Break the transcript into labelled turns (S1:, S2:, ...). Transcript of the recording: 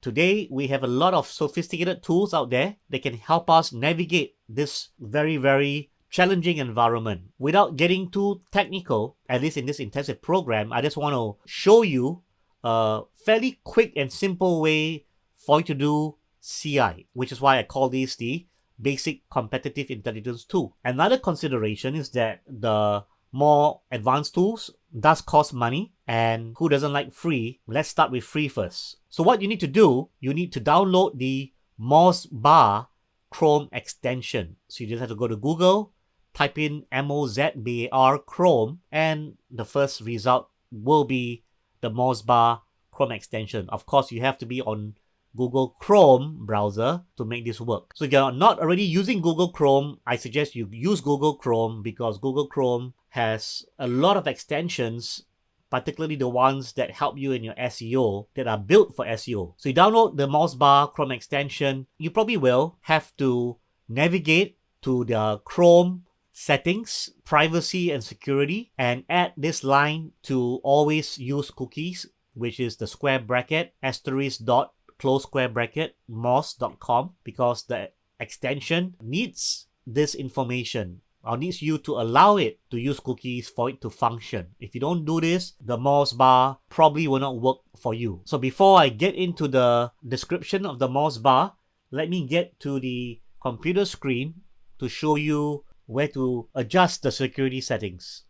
S1: Today, we have a lot of sophisticated tools out there that can help us navigate this very challenging environment. Without getting too technical, at least in this intensive program, I just want to show you a fairly quick and simple way for you to do CI, which is why I call these the basic competitive intelligence tool. Another consideration is that the more advanced tools does cost money, and who doesn't like free? Let's start with free first. So what you need to do, you need to download the MozBar Chrome extension. So you just have to go to Google, type in MozBar Chrome, and the first result will be the MozBar Chrome extension. Of course, you have to be on Google Chrome browser to make this work. So if you're not already using Google Chrome, I suggest you use Google Chrome because Google Chrome has a lot of extensions, particularly the ones that help you in your SEO, that are built for SEO. So you download the MozBar Chrome extension. You probably will have to navigate to the Chrome settings, privacy and security, and add this line to always use cookies, which is the square bracket asterisk dot close square bracket moz.com, because the extension needs this information or needs you to allow it to use cookies for it to function. If you don't do this, the MozBar probably will not work for you. So before I get into the description of the MozBar, let me get to the computer screen to show you where to adjust the security settings.